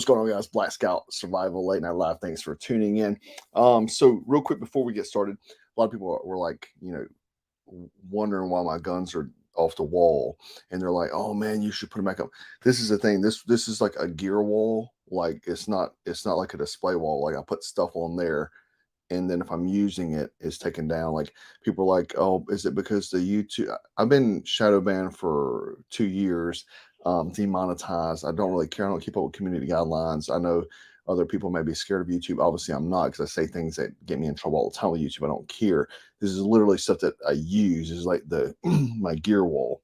going on, guys? Black Scout Survival Late Night Live. Thanks for tuning in. So real quick before we get started, a lot of people were like, wondering why my guns are off the wall, and they're like, "Oh man, you should put them back up." This is the thing. This is like a gear wall. Like it's not like a display wall. Like I put stuff on there, and then if I'm using it, it's taken down. Like people are like, "Oh, is it because the YouTube?" I've been shadow banned for 2 years, demonetized. I don't really care. I don't keep up with community guidelines. I know other people may be scared of YouTube. Obviously, I'm not, because I say things that get me in trouble all the time with YouTube. I don't care. This is literally stuff that I use. This is like the my gear wall.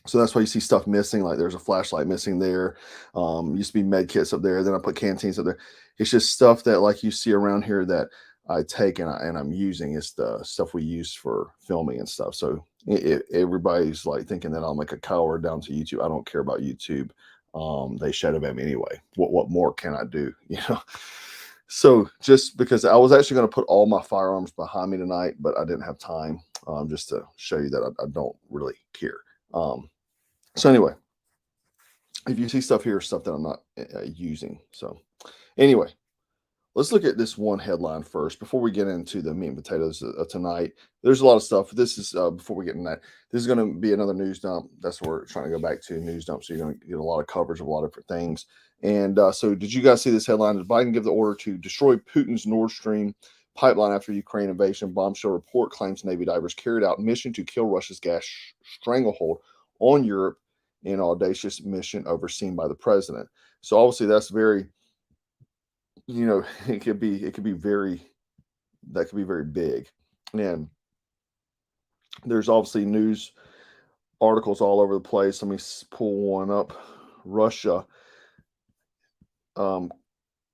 So that's why you see stuff missing. Like there's a flashlight missing there. Used to be med kits up there. Then I put canteens up there. It's just stuff that like you see around here that I take and I'm using. It's the stuff we use for filming and stuff. So everybody's like thinking that I'm like a coward down to YouTube. I don't care about YouTube. They shadow ban me anyway. What more can I do? So just because I was actually going to put all my firearms behind me tonight, but I didn't have time. Just to show you that I don't really care. So anyway, if you see stuff here, stuff that I'm not using. So anyway, let's look at this one headline first before we get into the meat and potatoes tonight. There's a lot of stuff. This is before we get into that. This is going to be another news dump. That's what we're trying to go back to, news dump. So you're going to get a lot of coverage of a lot of different things. And so did you guys see this headline? Did Biden give the order to destroy Putin's Nord Stream pipeline after Ukraine invasion? Bombshell report claims Navy divers carried out mission to kill Russia's gas stranglehold on Europe in audacious mission overseen by the president. So obviously that's very, it could be very big. And there's obviously news articles all over the place. Let me pull one up. Russia,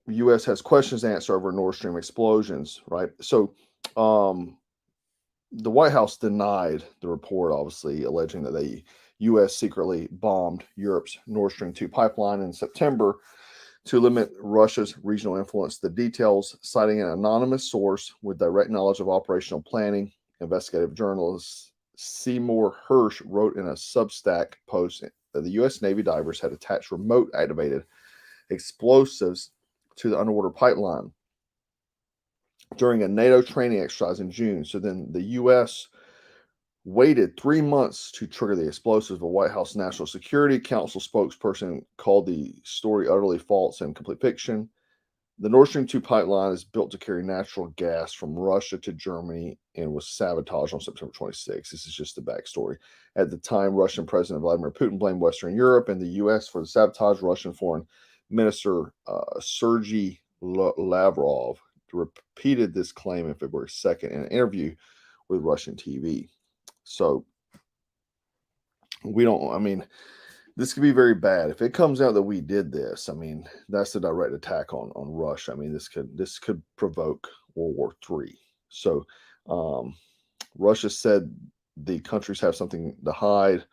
U.S. has questions to answer over Nord Stream explosions, right? So the White House denied the report, obviously, alleging that the U.S. secretly bombed Europe's Nord Stream 2 pipeline in September to limit Russia's regional influence. The details, citing an anonymous source with direct knowledge of operational planning, investigative journalist Seymour Hersh wrote in a Substack post that the U.S. Navy divers had attached remote-activated explosives to the underwater pipeline during a NATO training exercise in June. So then the U.S. waited 3 months to trigger the explosives. The White House National Security Council spokesperson called the story utterly false and complete fiction. The Nord Stream 2 pipeline is built to carry natural gas from Russia to Germany and was sabotaged on September 26. This is just the backstory. At the time, Russian President Vladimir Putin blamed Western Europe and the U.S. for the sabotage. Russian Foreign Minister Sergei Lavrov repeated this claim on February 2nd in an interview with Russian TV. So this could be very bad. If it comes out that we did this, that's a direct attack on Russia. This could provoke World War III. So Russia said the countries have something to hide,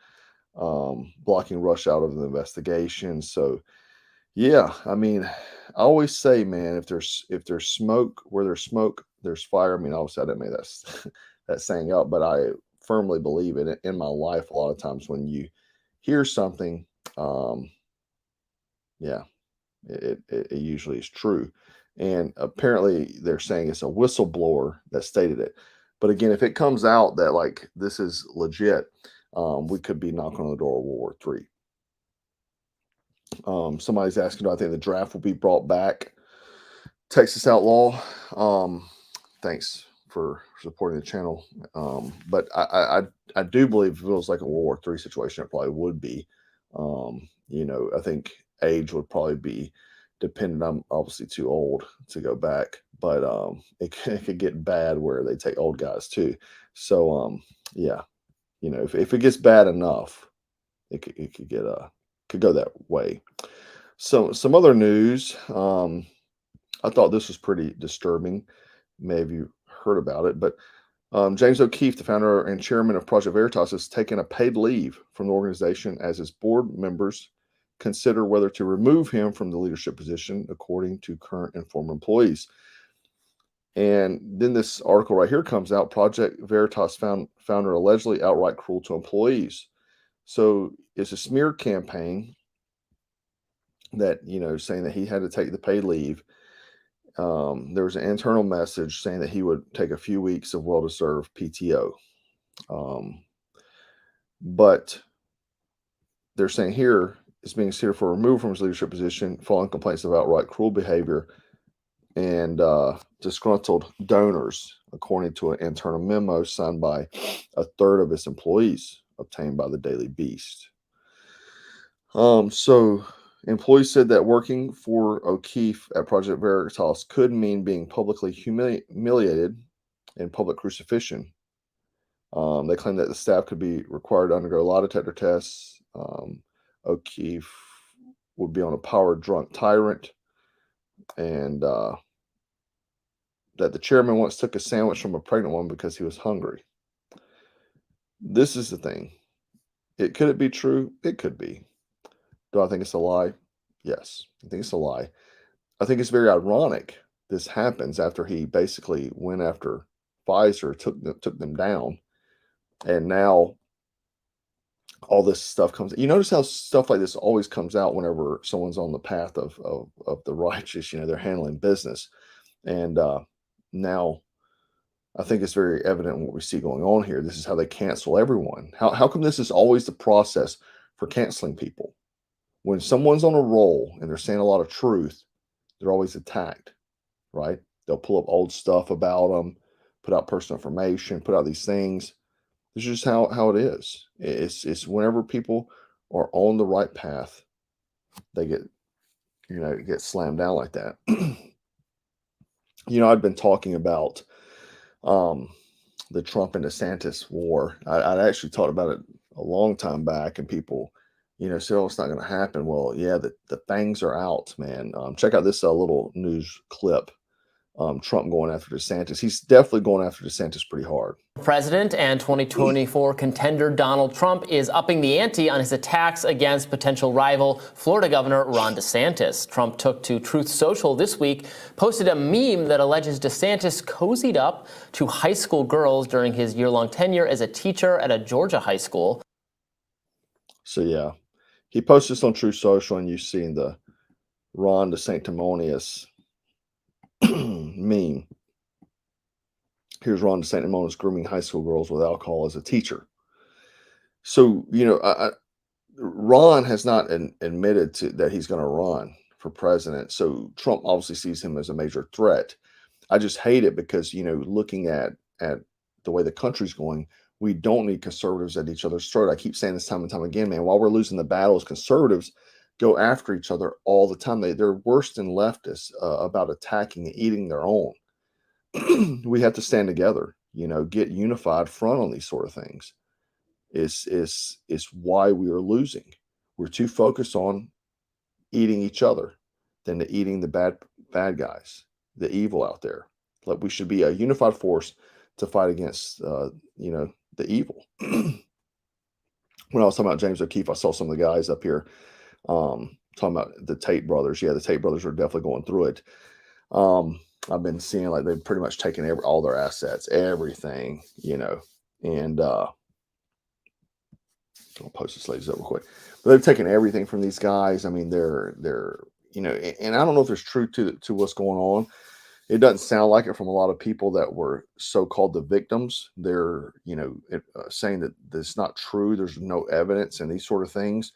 blocking Russia out of the investigation. So yeah, I always say, man, if there's smoke, where there's smoke, there's fire. Obviously I didn't make that saying up, but I firmly believe it in my life. A lot of times when you hear something, it usually is true. And apparently they're saying it's a whistleblower that stated it. But again, if it comes out that like this is legit, we could be knocking on the door of World War III. Somebody's asking, do I think the draft will be brought back? Texas Outlaw, thanks for supporting the channel. But I do believe if it was like a World War III situation, it probably would be. I think age would probably be dependent. I'm obviously too old to go back, but it could get bad where they take old guys too. So if it gets bad enough, it could go that way. So some other news. I thought this was pretty disturbing. Maybe you heard about it, but James O'Keefe, the founder and chairman of Project Veritas, has taken a paid leave from the organization as his board members consider whether to remove him from the leadership position, according to current and former employees. And then this article right here comes out. Project Veritas founder allegedly outright cruel to employees. So it's a smear campaign that, saying that he had to take the paid leave. There was an internal message saying that he would take a few weeks of well-deserved PTO. But they're saying here is being considered for removal from his leadership position following complaints of outright cruel behavior and disgruntled donors, according to an internal memo signed by a third of its employees obtained by the Daily Beast. So employees said that working for O'Keefe at Project Veritas could mean being publicly humiliated and public crucifixion. They claim that the staff could be required to undergo lie detector tests. O'Keefe would be on a power drunk tyrant, and that the chairman once took a sandwich from a pregnant woman because he was hungry. This is the thing. Could it be true? It could be. Do I think it's a lie? Yes, I think it's a lie. I think it's very ironic this happens after he basically went after Pfizer, took them down, and now all this stuff comes. You notice how stuff like this always comes out whenever someone's on the path of the righteous. They're handling business, and now I think it's very evident what we see going on here. This is how they cancel everyone. How come this is always the process for canceling people? When someone's on a roll and they're saying a lot of truth, they're always attacked, right? They'll pull up old stuff about them, put out personal information, put out these things. This is just how it is. It's whenever people are on the right path, they get slammed down like that. I'd been talking about the Trump and DeSantis war. I'd actually talked about it a long time back, and people, said, "Oh, it's not going to happen." Well, yeah, the fangs are out, man. Check out this little news clip. Trump going after DeSantis. He's definitely going after DeSantis pretty hard. President and 2024 contender Donald Trump is upping the ante on his attacks against potential rival Florida Governor Ron DeSantis. Trump took to Truth Social this week, posted a meme that alleges DeSantis cozied up to high school girls during his year-long tenure as a teacher at a Georgia high school. So yeah, he posted this on Truth Social, and you've seen the Ron DeSanctimonious meme. Here's Ron DeSanctimonious grooming high school girls with alcohol as a teacher. So, Ron has not admitted that he's going to run for president. So Trump obviously sees him as a major threat. I just hate it because, looking at the way the country's going, we don't need conservatives at each other's throat. I keep saying this time and time again, man. While we're losing the battles, conservatives go after each other all the time. They're worse than leftists about attacking and eating their own. We have to stand together, get unified front on these sort of things. Is why we are losing. We're too focused on eating each other than to eating the bad guys, the evil out there. Like, we should be a unified force to fight against, the evil. When I was talking about James O'Keefe, I saw some of the guys up here talking about the Tate brothers. Yeah, the Tate brothers are definitely going through it. I've been seeing like they've pretty much taken all their assets, everything, and I'll post this ladies up real quick. But they've taken everything from these guys. I mean, they're and I don't know if there's truth to what's going on. It doesn't sound like it from a lot of people that were so-called the victims. They're saying that it's not true. There's no evidence and these sort of things.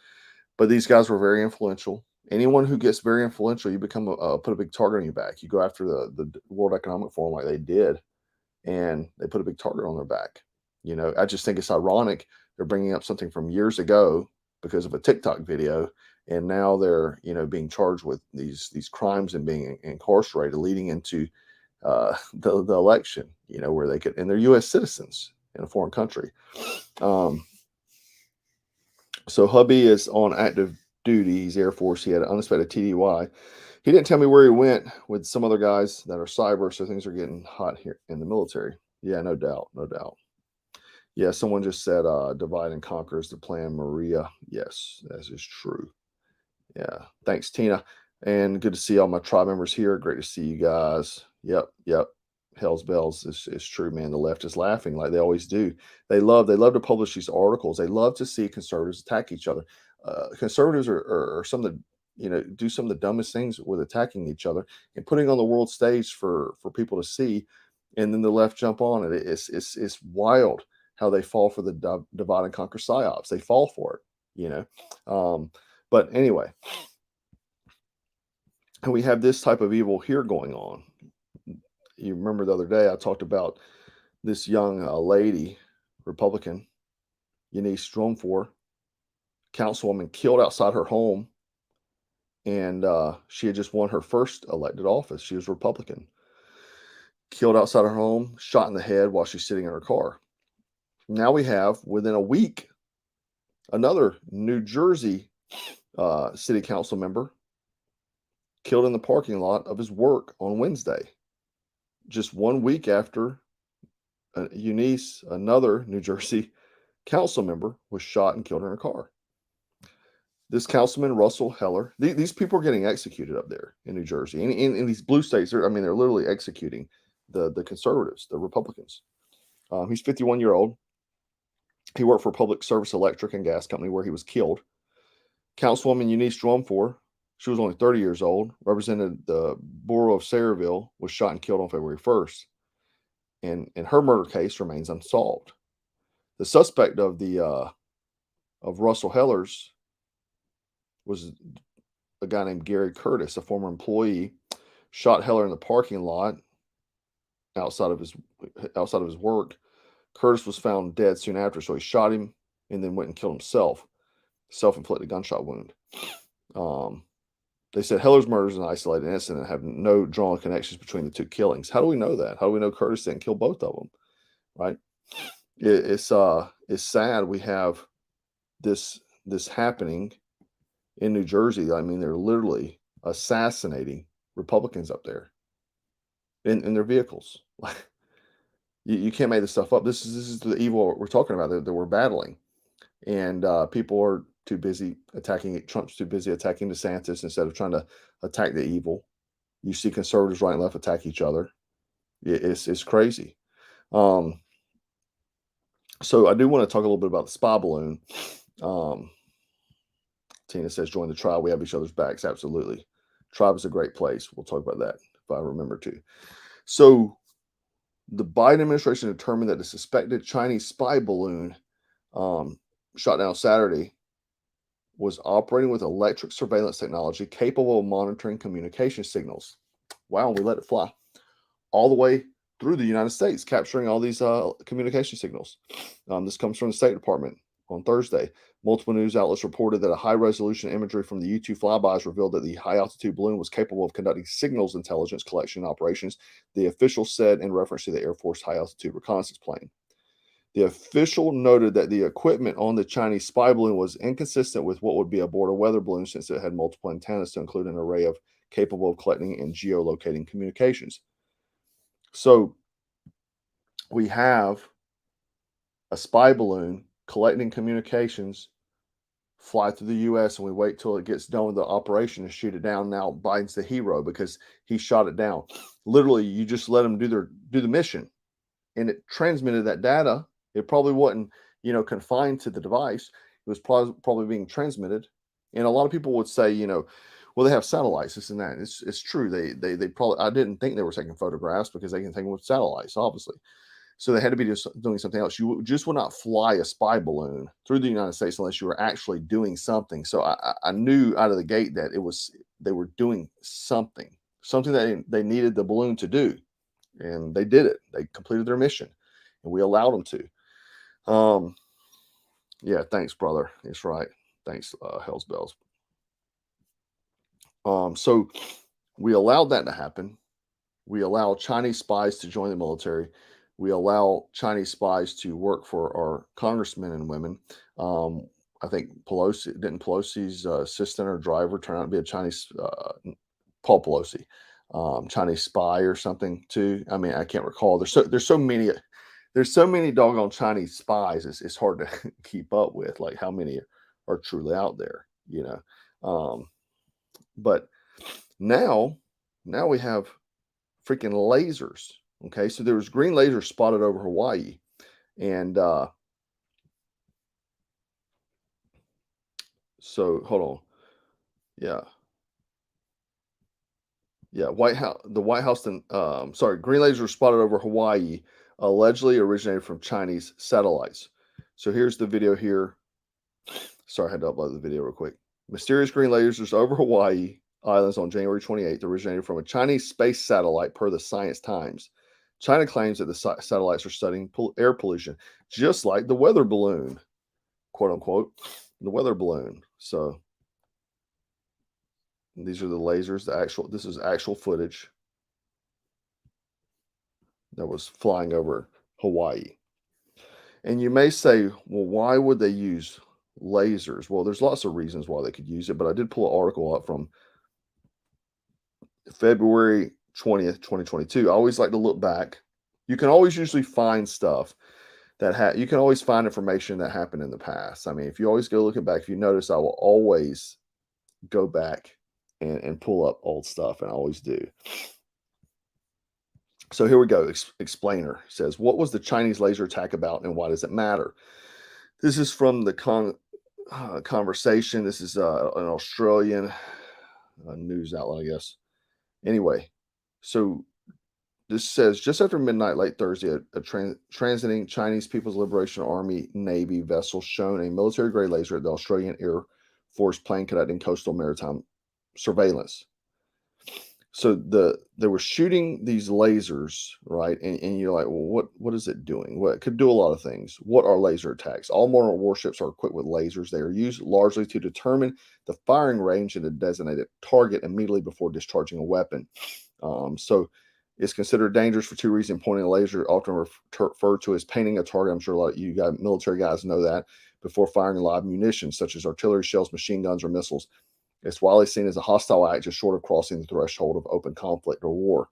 But these guys were very influential. Anyone who gets very influential, you become put a big target on your back. You go after the World Economic Forum like they did, and they put a big target on their back. I just think it's ironic. They're bringing up something from years ago because of a TikTok video, and now they're being charged with these crimes and being incarcerated, leading into the election. Where they could, and they're U.S. citizens in a foreign country. So hubby is on active duty. He's Air Force. He had an unexpected TDY. He didn't tell me where he went with some other guys that are cyber. So things are getting hot here in the military. Yeah, no doubt. No doubt. Yeah, someone just said divide and conquer is the plan, Maria. Yes, that is true. Yeah. Thanks, Tina. And good to see all my tribe members here. Great to see you guys. Yep. Hell's bells is true, man. The left is laughing like they always do. They love to publish these articles. They love to see conservatives attack each other. Conservatives are some of the do some of the dumbest things with attacking each other and putting on the world stage for people to see, and then the left jump on it. It's wild how they fall for the divide and conquer psyops. They fall for it, but anyway, and we have this type of evil here going on. You remember the other day I talked about this young lady, Republican, Jase Medical, councilwoman, killed outside her home, and she had just won her first elected office. She was Republican. Killed outside her home, shot in the head while she's sitting in her car. Now we have, within a week, another New Jersey city council member killed in the parking lot of his work on Wednesday. Just 1 week after Eunice, another New Jersey council member, was shot and killed in her car. This councilman, Russell Heller, these people are getting executed up there in New Jersey. In these blue states, they're literally executing the conservatives, the Republicans. He's 51-year-old. He worked for Public Service Electric and Gas Company, where he was killed. Councilwoman Eunice Drumfor, she was only 30 years old, represented the borough of Sayreville, was shot and killed on February 1st. And her murder case remains unsolved. The suspect of Russell Heller's was a guy named Gary Curtis, a former employee, shot Heller in the parking lot outside of his work. Curtis was found dead soon after, so he shot him and then went and killed himself. Self-inflicted gunshot wound. They said Heller's murder is an isolated incident and have no drawn connections between the two killings. How do we know that? How do we know Curtis didn't kill both of them? Right? It's sad we have this happening in New Jersey. I mean, they're literally assassinating Republicans up there in their vehicles. You can't make this stuff up. This is the evil we're talking about that we're battling, and people are too busy attacking it. Trump's too busy attacking DeSantis instead of trying to attack the evil. You see conservatives right and left attack each other. It's crazy. So I do want to talk a little bit about the spy balloon. Tina says, join the tribe. We have each other's backs. Absolutely. Tribe is a great place. We'll talk about that if I remember to. So the Biden administration determined that the suspected Chinese spy balloon shot down Saturday was operating with electric surveillance technology capable of monitoring communication signals. Wow, we let it fly all the way through the United States, capturing all these communication signals. This comes from the State Department on Thursday. Multiple news outlets reported that a high-resolution imagery from the U-2 flybys revealed that the high-altitude balloon was capable of conducting signals intelligence collection operations, the official said in reference to the Air Force high-altitude reconnaissance plane. The official noted that the equipment on the Chinese spy balloon was inconsistent with what would be aboard a weather balloon, since it had multiple antennas to include an array of capable of collecting and geolocating communications. So we have a spy balloon collecting communications, fly through the U.S., and we wait till it gets done with the operation and shoot it down. Now Biden's the hero because he shot it down. Literally, you just let them do the mission, and it transmitted that data. It probably wasn't, confined to the device. It was probably being transmitted. And a lot of people would say, well, they have satellites, this and that. It's true. They probably, I didn't think they were taking photographs because they can take them with satellites, obviously. So they had to be doing something else. You just would not fly a spy balloon through the United States unless you were actually doing something. So I knew out of the gate that they were doing something that they needed the balloon to do. And they did it. They completed their mission, and we allowed them to. Yeah, thanks, brother. It's right. Thanks, Hell's Bells. So we allowed that to happen. We allow Chinese spies to join the military. We allow Chinese spies to work for our congressmen and women. I think Pelosi's assistant or driver turn out to be a Chinese, Paul Pelosi, Chinese spy or something too. I mean, I can't recall. There's so many doggone Chinese spies. It's hard to keep up with, like how many are truly out there, but now we have freaking lasers. Okay, so there was green lasers spotted over Hawaii, and so hold on, yeah, Yeah, White House. The White House. Green lasers were spotted over Hawaii, allegedly originated from Chinese satellites. So here's the video here. Sorry, I had to upload the video real quick. Mysterious green lasers over Hawaii Islands on January 28th originated from a Chinese space satellite, per the Science Times. China claims that the satellites are studying air pollution, just like the weather balloon, quote unquote, the weather balloon. So these are the lasers. This is actual footage that was flying over Hawaii. And you may say, well, why would they use lasers? Well, there's lots of reasons why they could use it, but I did pull an article up from February 20th, 2022. I always like to look back. You can always usually find stuff that you can always find information that happened in the past. I mean, if you always go looking back, if you notice, I will always go back and pull up old stuff, and I always do. So here we go. Explainer says, what was the Chinese laser attack about, and why does it matter? This is from the conversation. This is an Australian news outlet, I guess. Anyway, so this says, just after midnight late Thursday, a transiting Chinese People's Liberation Army Navy vessel shone a military-grade laser at the Australian Air Force plane conducting coastal maritime surveillance. So they were shooting these lasers, right? And you're like, well, what is it doing? Well, it could do a lot of things. What are laser attacks? All modern warships are equipped with lasers. They are used largely to determine the firing range and to designate a target immediately before discharging a weapon. So it's considered dangerous for two reasons. Pointing a laser, often referred to as painting a target. I'm sure a lot of you military guys know that, before firing live munitions, such as artillery shells, machine guns, or missiles. It's widely seen as a hostile act, just short of crossing the threshold of open conflict or war.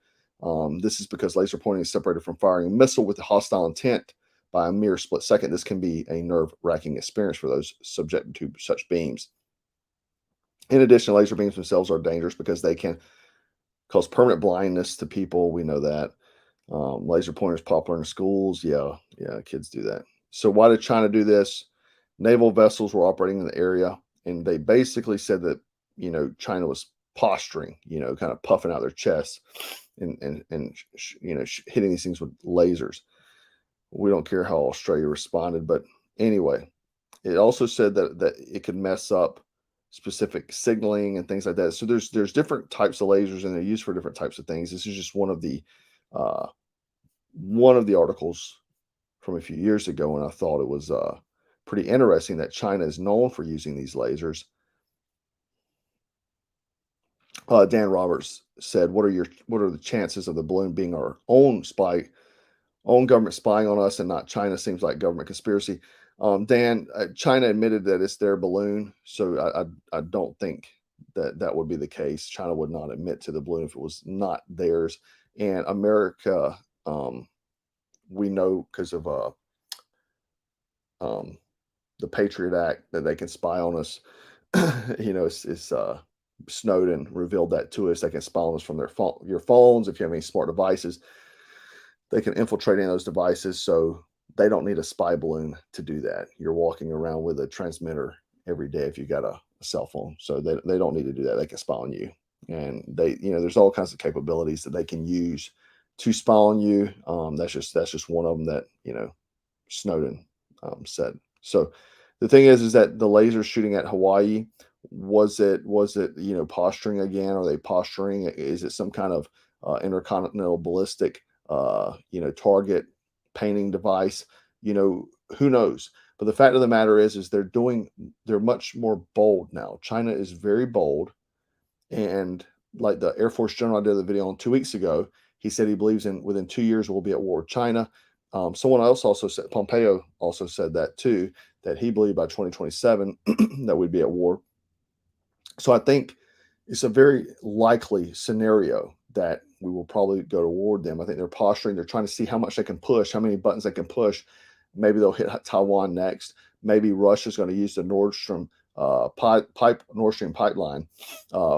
This is because laser pointing is separated from firing a missile with a hostile intent by a mere split second. This can be a nerve-wracking experience for those subjected to such beams. In addition, laser beams themselves are dangerous because they can cause permanent blindness to people. We know that. Laser pointers popular in schools. Yeah, kids do that. So why did China do this? Naval vessels were operating in the area, and they basically said that, China was posturing, kind of puffing out their chests and hitting these things with lasers. We don't care how Australia responded, but anyway, it also said that it could mess up specific signaling and things like that. So there's different types of lasers, and they're used for different types of things. This is just one of the articles from a few years ago, and I thought it was pretty interesting that China is known for using these lasers. Dan Roberts said, what are the chances of the balloon being our own government spying on us and not China? Seems like government conspiracy. Dan, China admitted that it's their balloon, so I don't think that would be the case. China would not admit to the balloon if it was not theirs. And America, we know because of the Patriot Act that they can spy on us. It's Snowden revealed that to us. They can spy on us from your phones. If you have any smart devices, they can infiltrate in those devices. So they don't need a spy balloon to do that. You're walking around with a transmitter every day if you got a cell phone. So they don't need to do that. They can spy on you. And there's all kinds of capabilities that they can use to spy on you. That's just one of them that, Snowden said. So the thing is that the laser shooting at Hawaii, was it posturing again? Are they posturing? Is it some kind of intercontinental ballistic target painting device? Who knows? But the fact of the matter is they're much more bold now. China is very bold, and like the Air Force general I did the video on 2 weeks ago, he said he believes within 2 years we'll be at war with China. Someone else also said, Pompeo also said that too, that he believed by 2027 that we'd be at war. So I think it's a very likely scenario that we will probably go to war with them. I think they're posturing. They're trying to see how much they can push, how many buttons they can push. Maybe they'll hit Taiwan next. Maybe Russia's going to use the Nord Stream pipeline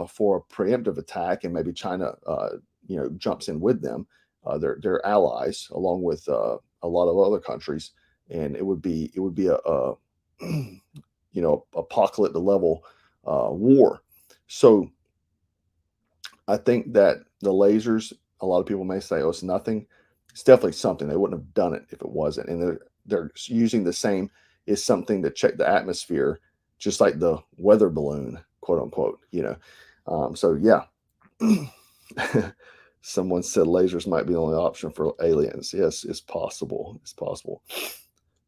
for a preemptive attack, and maybe China, jumps in with them. They're allies, along with a lot of other countries, and it would be a apocalyptic level war. So I think that the lasers, a lot of people may say, oh, it's nothing. It's definitely something. They wouldn't have done it if it wasn't. And they're using the same is something to check the atmosphere, just like the weather balloon, quote unquote, So yeah. Someone said lasers might be the only option for aliens. Yes, it's possible. It's possible.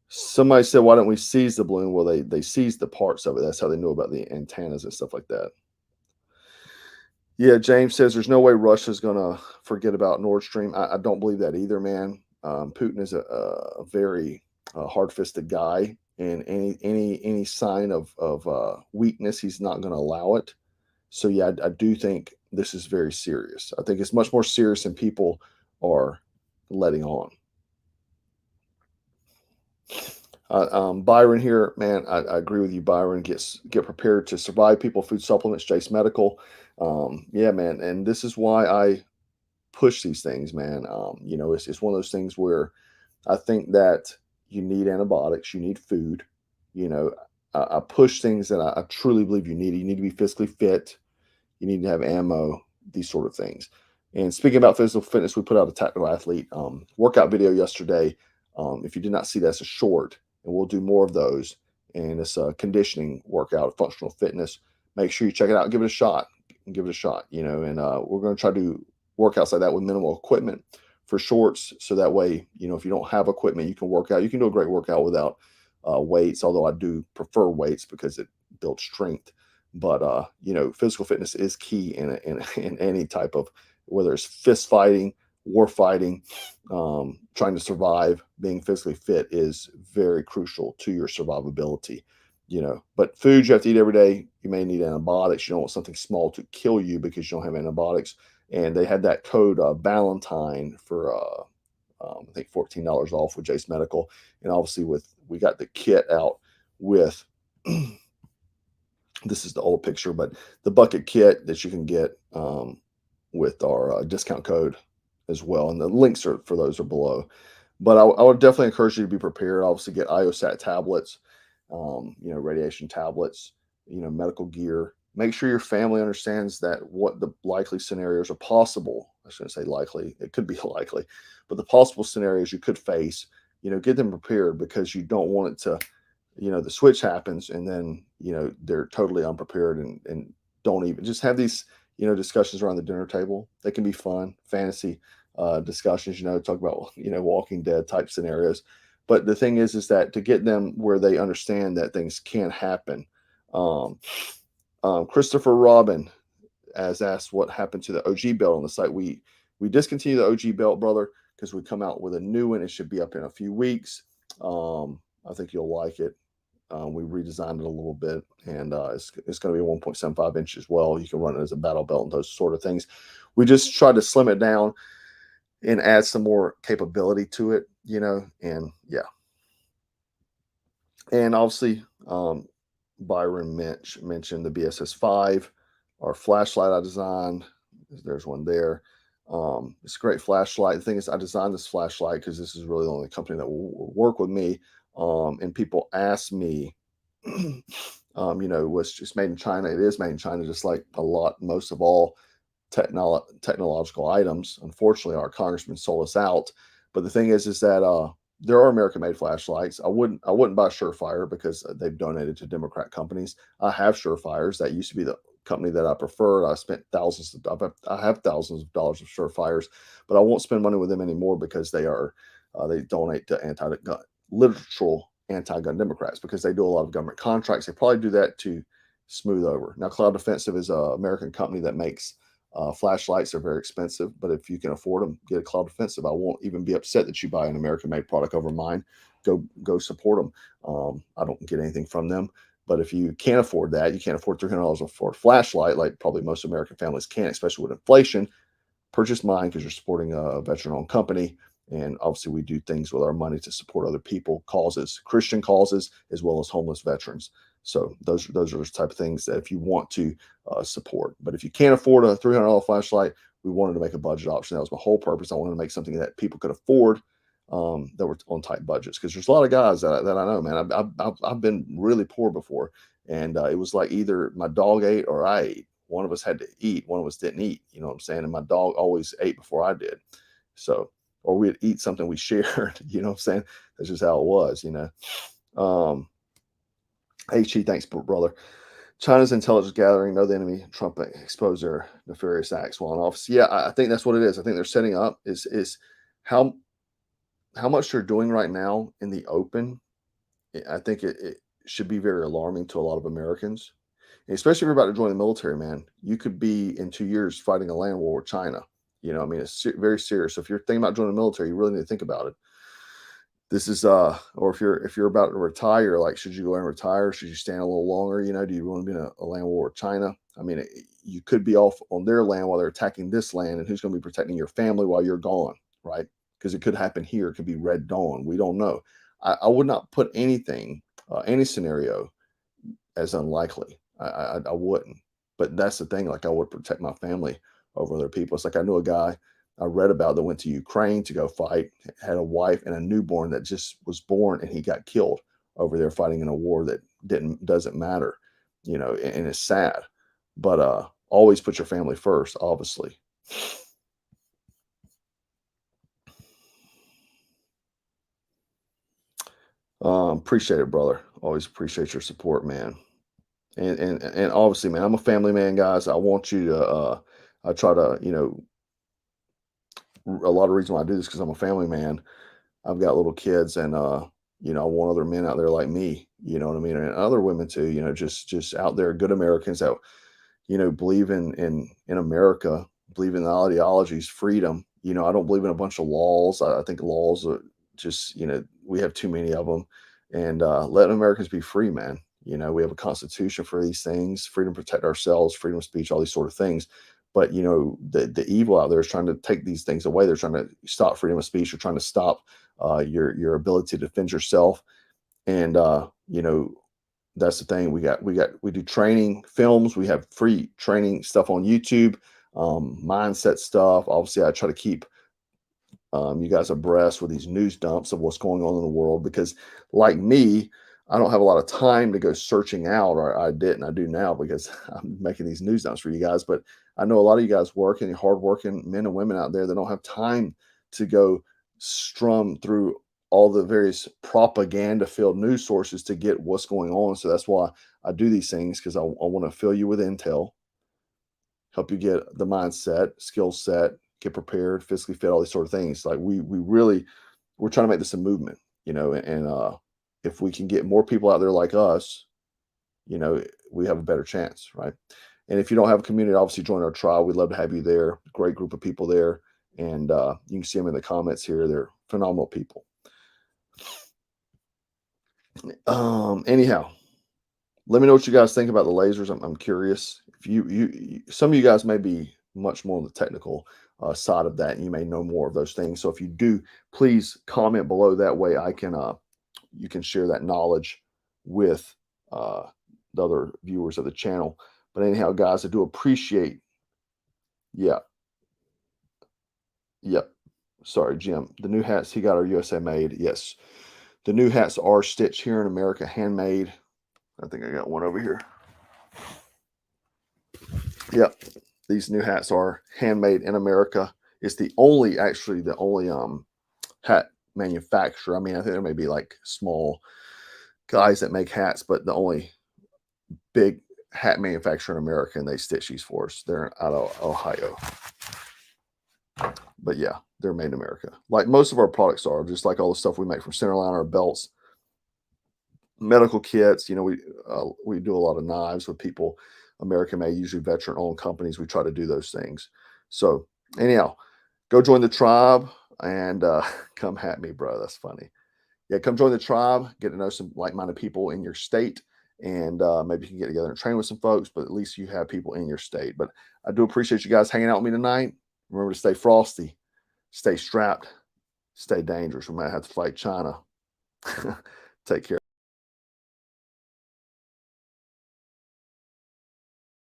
Somebody said, why don't we seize the balloon? Well, they seized the parts of it. That's how they knew about the antennas and stuff like that. Yeah, James says there's no way Russia's going to forget about Nord Stream. I don't believe that either, man. Putin is a very hard-fisted guy, and any sign of weakness, he's not going to allow it. So yeah, I do think this is very serious. I think it's much more serious than people are letting on. Byron here, man, I agree with you, Byron. Get prepared to survive. People, food supplements, Jase Medical. Yeah, man, and this is why I push these things, man. It's one of those things where I think that you need antibiotics, you need food. You know, I push things that I truly believe you need. You need to be physically fit. You need to have ammo, these sort of things. And speaking about physical fitness, we put out a tactical athlete workout video yesterday. If you did not see, that's a short, and we'll do more of those. And it's a conditioning workout, functional fitness. Make sure you check it out, give it a shot, give it a shot. And we're going to try to do workouts like that with minimal equipment for shorts, so that way, if you don't have equipment, you can work out. You can do a great workout without weights, although I do prefer weights because it builds strength. But physical fitness is key in any type of, whether it's fist fighting, war fighting, trying to survive. Being physically fit is very crucial to your survivability. But food you have to eat every day. You may need antibiotics. You don't want something small to kill you because you don't have antibiotics. And they had that code Valentine for I think $14 off with Jase Medical. And obviously we got the kit out with this is the old picture, but the bucket kit that you can get with our discount code as well. And the links for those are below. But I would definitely encourage you to be prepared. Obviously, get IOSAT tablets, radiation tablets, medical gear. Make sure your family understands that what the likely scenarios are possible. I shouldn't say likely. It could be likely. But the possible scenarios you could face, get them prepared, because you don't want it to, the switch happens and then, they're totally unprepared and don't even just have these, discussions around the dinner table. They can be fun, fantasy discussions, talk about, Walking Dead type scenarios. But the thing is that to get them where they understand that things can happen. Christopher Robin has asked what happened to the OG belt on the site. We discontinued the OG belt, brother, because we come out with a new one. It should be up in a few weeks. I think you'll like it. We redesigned it a little bit, and it's going to be 1.75 inches as well. You can run it as a battle belt and those sort of things. We just tried to slim it down and add some more capability to it, and yeah. And obviously, Byron mentioned the BSS 5, our flashlight I designed. There's one there. It's a great flashlight. The thing is, I designed this flashlight because this is really the only company that will work with me. And people ask me, was just made in China. It is made in China, just like most of all technological items. Unfortunately, our congressman sold us out. But the thing is that there are American-made flashlights. I wouldn't buy Surefire because they've donated to Democrat companies. I have Surefires. That used to be the company that I preferred. I have thousands of dollars of Surefires, but I won't spend money with them anymore because they donate to literal anti-gun Democrats, because they do a lot of government contracts. They probably do that to smooth over. Now, Cloud Defensive is an American company that makes flashlights. Are very expensive, but if you can afford them, get a Cloud Defensive. I won't even be upset that you buy an American-made product over mine. Go support them. I don't get anything from them, but if you can't afford that, you can't afford $300 for a flashlight, like probably most American families can, especially with inflation. Purchase mine because you're supporting a veteran-owned company. And obviously, we do things with our money to support other people, causes, Christian causes, as well as homeless veterans. So those are the type of things that if you want to support. But if you can't afford a $300 flashlight, we wanted to make a budget option. That was my whole purpose. I wanted to make something that people could afford, that were on tight budgets. Because there's a lot of guys that I know, man. I've been really poor before, and it was like either my dog ate or I ate. one of us had to eat, one of us didn't eat. You know what I'm saying? And my dog always ate before I did. So, or we'd eat something we shared. You know what I'm saying? That's just how it was. You know. HE, thanks, brother. China's intelligence gathering, know the enemy. Trump exposed their nefarious acts while in office. Yeah, I think that's what it is. I think they're setting up is how much they're doing right now in the open. I think it should be very alarming to a lot of Americans, and especially if you're about to join the military. Man, you could be in 2 years fighting a land war with China. You know, I mean, it's very serious. So if you're thinking about joining the military, you really need to think about it. This is or if you're about to retire, like, should you go and retire? Should you stand a little longer? You know, do you want to be in a land war with China? I mean, you could be off on their land while they're attacking this land, and who's going to be protecting your family while you're gone, right? Because it could happen here. It could be Red Dawn. We don't know. I would not put anything, any scenario, as unlikely. I wouldn't. But that's the thing. Like, I would protect my family over other people. It's like I knew a guy I read about that went to Ukraine to go fight, had a wife and a newborn that just was born, and he got killed over there fighting in a war that doesn't matter, you know, and it's sad. But always put your family first, obviously. Appreciate it, brother. Always appreciate your support, man. And obviously, man, I'm a family man, guys. I want you to I try to, you know, a lot of reason why I do this because I'm a family man. I've got little kids, and you know, I want other men out there like me. You know what I mean, and other women too. You know, just out there, good Americans that, you know, believe in America, believe in the ideologies, freedom. You know, I don't believe in a bunch of laws. I think laws are just, you know, we have too many of them, and let Americans be free, man. You know, we have a constitution for these things, freedom to protect ourselves, freedom of speech, all these sort of things. But, you know, the evil out there is trying to take these things away. They're trying to stop freedom of speech. They're trying to stop your ability to defend yourself. And you know, that's the thing. We do training films. We have free training stuff on YouTube, mindset stuff. Obviously, I try to keep you guys abreast with these news dumps of what's going on in the world, because, like me, I don't have a lot of time to go searching out, or I didn't. I do now because I'm making these news dumps for you guys. But I know a lot of you guys working, hardworking men and women out there that don't have time to go strum through all the various propaganda-filled news sources to get what's going on. So that's why I do these things, because I want to fill you with intel, help you get the mindset, skill set, get prepared, physically fit, all these sort of things. Like we're trying to make this a movement, you know, and if we can get more people out there like us, you know, we have a better chance, right? And if you don't have a community, obviously join our tribe. We'd love to have you there. Great group of people there. And you can see them in the comments here. They're phenomenal people. Anyhow, let me know what you guys think about the lasers. I'm curious. If you some of you guys may be much more on the technical side of that, and you may know more of those things. So if you do, please comment below. That way I can you can share that knowledge with the other viewers of the channel. But anyhow, guys, I do appreciate. Yeah. Yep. Sorry, Jim. The new hats he got are USA made. Yes. The new hats are stitched here in America, handmade. I think I got one over here. Yep. These new hats are handmade in America. It's actually the only hat manufacturer. I mean, I think there may be like small guys that make hats, but the only big hat manufacturer in America, and they stitch these for us. They're out of Ohio. But yeah, they're made in America. Like most of our products are, just like all the stuff we make from Centerline, our belts, medical kits. You know, we do a lot of knives with people, American made, usually veteran-owned companies. We try to do those things. So anyhow, go join the tribe and come at me, bro. That's funny. Yeah, come join the tribe. Get to know some like-minded people in your state, and maybe you can get together and train with some folks. But at least you have people in your state. But I do appreciate you guys hanging out with me tonight. Remember to stay frosty, stay strapped, stay dangerous. We might have to fight China. Take care.